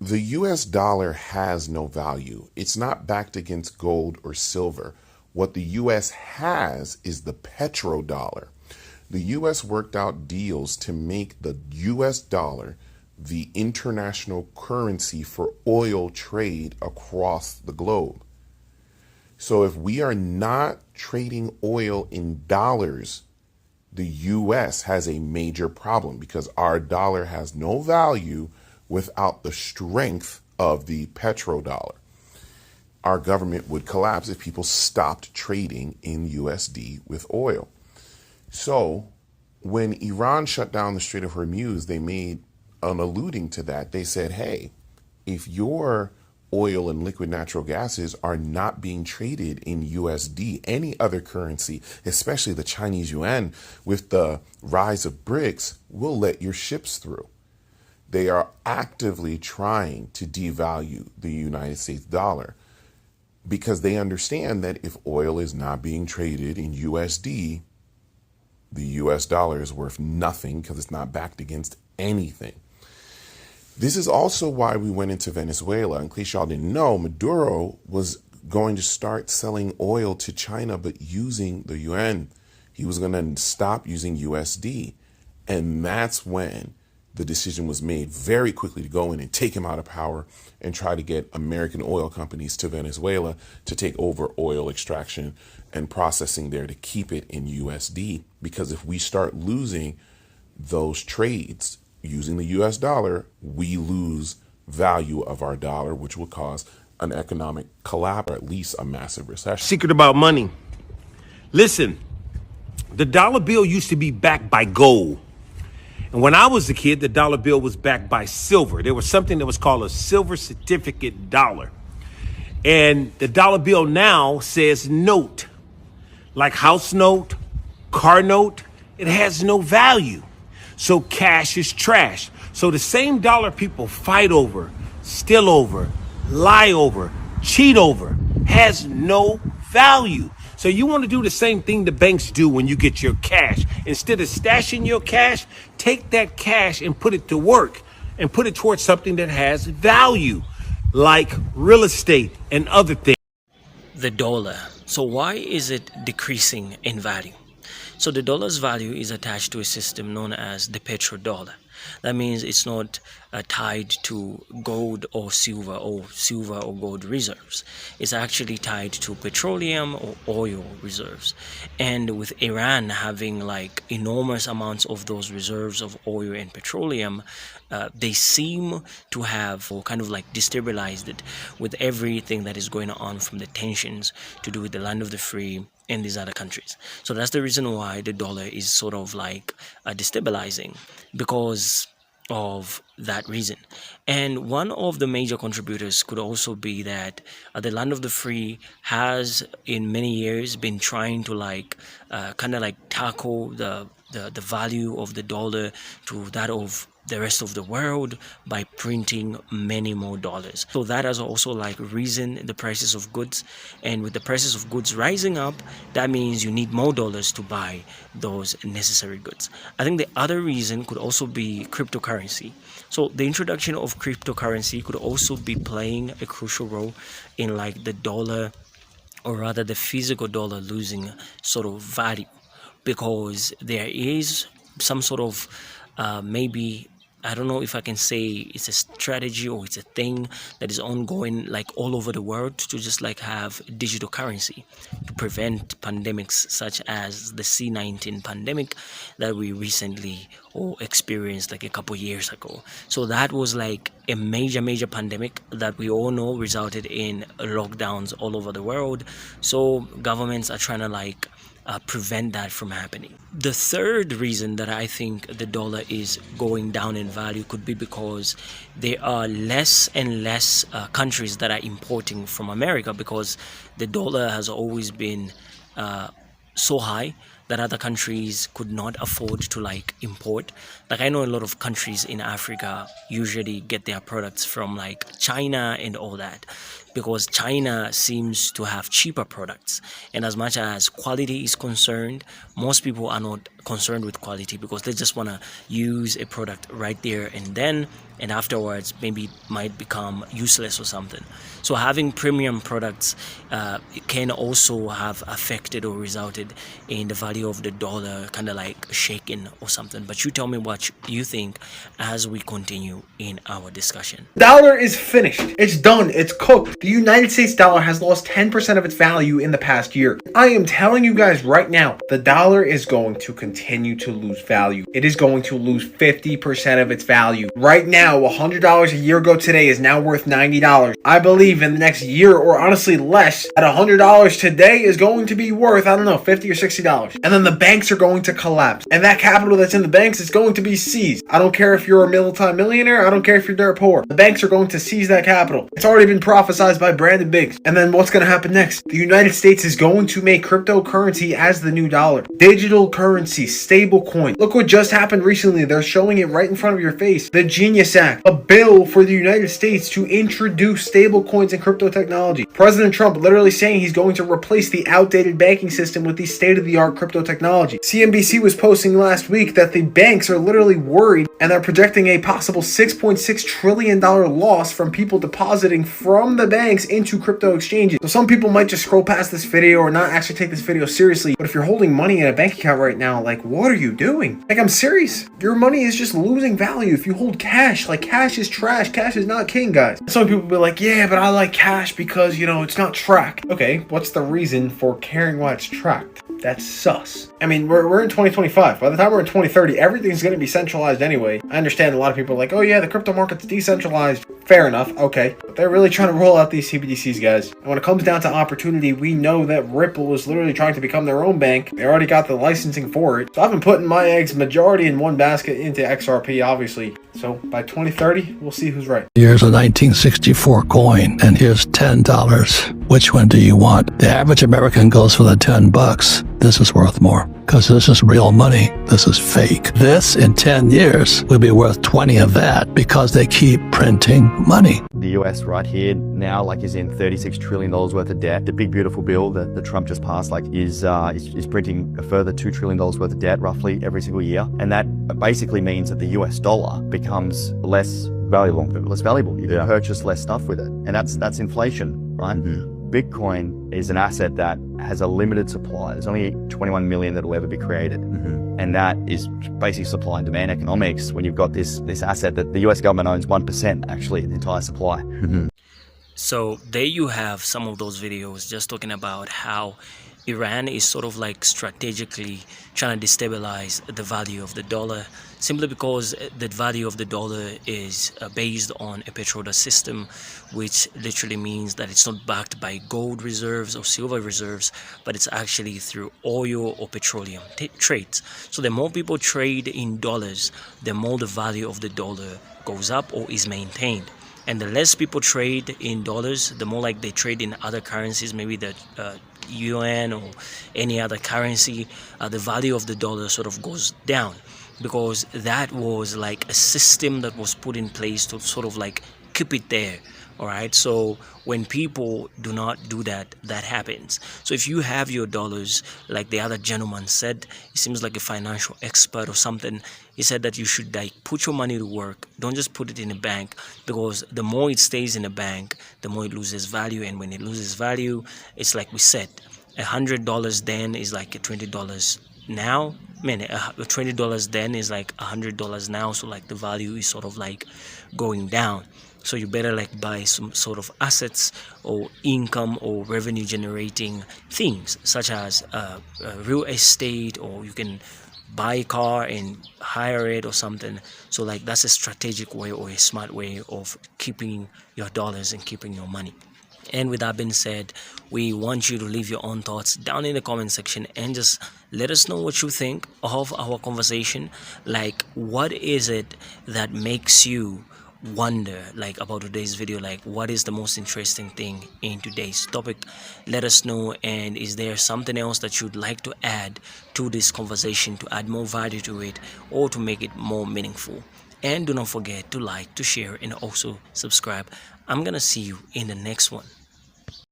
The US dollar has no value. It's not backed against gold or silver. What the US has is the petrodollar. The US worked out deals to make the US dollar the international currency for oil trade across the globe. So if we are not trading oil in dollars, the US has a major problem because our dollar has no value without the strength of the petrodollar. Our government would collapse if people stopped trading in USD with oil. So when Iran shut down the Strait of Hormuz, they made an alluding to that. They said, hey, if your oil and liquid natural gases are not being traded in USD, any other currency, especially the Chinese yuan, with the rise of BRICS, will let your ships through. They are actively trying to devalue the United States dollar because they understand that if oil is not being traded in USD, the US dollar is worth nothing because it's not backed against anything. This is also why we went into Venezuela. In case y'all didn't know, Maduro was going to start selling oil to China, but using the yuan. He was going to stop using USD. And that's when the decision was made very quickly to go in and take him out of power and try to get American oil companies to Venezuela to take over oil extraction and processing there to keep it in USD. Because if we start losing those trades using the US dollar, we lose value of our dollar, which will cause an economic collapse or at least a massive recession. Secret about money. Listen, the dollar bill used to be backed by gold. And when I was a kid, the dollar bill was backed by silver. There was something that was called a silver certificate dollar. And the dollar bill now says note, like house note, car note. It has no value. So cash is trash. So the same dollar people fight over, steal over, lie over, cheat over, has no value. So you want to do the same thing the banks do when you get your cash. Instead of stashing your cash, take that cash and put it to work and put it towards something that has value, like real estate and other things. The dollar. So why is it decreasing in value? So the dollar's value is attached to a system known as the petrodollar. That means it's not tied to gold or silver or gold reserves. It's actually tied to petroleum or oil reserves. And with Iran having like enormous amounts of those reserves of oil and petroleum, they seem to have kind of like destabilized it with everything that is going on, from the tensions to do with the land of the free in these other countries. So that's the reason why the dollar is sort of like destabilizing, because of that reason. And one of the major contributors could also be that the land of the free has in many years been trying to like kind of like tackle the value of the dollar to that of the rest of the world by printing many more dollars. So that has also like risen the prices of goods, and with the prices of goods rising up, that means you need more dollars to buy those necessary goods. I think the other reason could also be cryptocurrency. So the introduction of cryptocurrency could also be playing a crucial role in like the dollar, or rather the physical dollar, losing sort of value, because there is some sort of maybe, I don't know if I can say it's a strategy or it's a thing that is ongoing like all over the world to just like have digital currency to prevent pandemics such as the C-19 pandemic that we recently experienced like a couple years ago. So that was like a major pandemic that we all know resulted in lockdowns all over the world. So governments are trying to like prevent that from happening. The third reason that I think the dollar is going down in value could be because there are less and less countries that are importing from America, because the dollar has always been so high that other countries could not afford to like import. Like I know a lot of countries in Africa usually get their products from like China and all that. because China seems to have cheaper products. And as much as quality is concerned, most people are not concerned with quality because they just want to use a product right there and then, and afterwards maybe it might become useless or something. So having premium products can also have affected or resulted in the value of the dollar kind of like shaking or something. But you tell me what you think as we continue in our discussion. Dollar is finished. It's done. It's cooked. The United States dollar has lost 10% of its value in the past year. I am telling you guys right now, the dollar is going to continue to lose value. It is going to lose 50% of its value. Right now, $100 a year ago today is now worth $90. I believe in the next year, or honestly less, that $100 today is going to be worth, I don't know, $50 or $60. And then the banks are going to collapse. And that capital that's in the banks is going to be seized. I don't care if you're a multi-millionaire. I don't care if you're dirt poor. The banks are going to seize that capital. It's already been prophesized by Brandon Biggs. And then what's going to happen next? The United States is going to make cryptocurrency as the new dollar. Digital currency, stable coin. Look what just happened recently. They're showing it right in front of your face. The Genius Act, a bill for the United States to introduce stable coins and crypto technology. President Trump literally saying he's going to replace the outdated banking system with the state-of-the-art crypto technology. CNBC was posting last week that the banks are literally worried and they're projecting a possible $6.6 trillion loss from people depositing from the banks into crypto exchanges. So some people might just scroll past this video or not actually take this video seriously. But if you're holding money in a bank account right now, like, what are you doing? Like, I'm serious. Your money is just losing value. If you hold cash, like, cash is trash. Cash is not king, guys. Some people will be like, yeah, but I like cash because, you know, it's not tracked. Okay, what's the reason for caring why it's tracked? That's sus. I mean, we're in 2025. By the time we're in 2030, everything's going to be centralized anyway. I understand a lot of people are like, oh yeah, the crypto market's decentralized. Fair enough, okay. But they're really trying to roll out these CBDCs, guys. And when it comes down to opportunity, we know that Ripple is literally trying to become their own bank. They already got the licensing for it. So I've been putting my eggs majority in one basket into XRP, obviously. So by 2030, we'll see who's right. Here's a 1964 coin, and here's $10. Which one do you want? The average American goes for the $10. This is worth more, because this is real money. This is fake. This, in 10 years, will be worth 20 of that, because they keep printing money. The US right here now, like, is in $36 trillion worth of debt. The big beautiful bill that Trump just passed, like, is printing a further $2 trillion worth of debt roughly every single year. And that basically means that the US dollar becomes less valuable. You can purchase less stuff with it. And that's inflation, right? Mm-hmm. Bitcoin is an asset that has a limited supply. There's only 21 million that will ever be created. Mm-hmm. And that is basically supply and demand economics when you've got this asset that the US government owns 1% actually, the entire supply. Mm-hmm. So there you have some of those videos just talking about how Iran is sort of like strategically trying to destabilize the value of the dollar, simply because the value of the dollar is based on a petrodollar system, which literally means that it's not backed by gold reserves or silver reserves, but it's actually through oil or petroleum trades. So the more people trade in dollars, the more the value of the dollar goes up or is maintained. And the less people trade in dollars, the more like they trade in other currencies, maybe the UN or any other currency, the value of the dollar sort of goes down, because that was like a system that was put in place to sort of like keep it there. All right, so when people do not do that, that happens. So if you have your dollars, like the other gentleman said, he seems like a financial expert or something. He said that you should like put your money to work. Don't just put it in a bank, because the more it stays in a bank, the more it loses value. And when it loses value, it's like we said, $100 then is like $20 now. Man, $20 then is like $100 now. So like the value is sort of like going down. So you better like buy some sort of assets or income or revenue generating things, such as real estate, or you can buy a car and hire it or something. So like that's a strategic way or a smart way of keeping your dollars and keeping your money. And with that being said, we want you to leave your own thoughts down in the comment section and just let us know what you think of our conversation. Like, what is it that makes you wonder like about today's video? Like, what is the most interesting thing in today's topic? Let us know. And is there something else that you'd like to add to this conversation to add more value to it or to make it more meaningful? And do not forget to like, to share, and also subscribe. I'm gonna see you in the next one.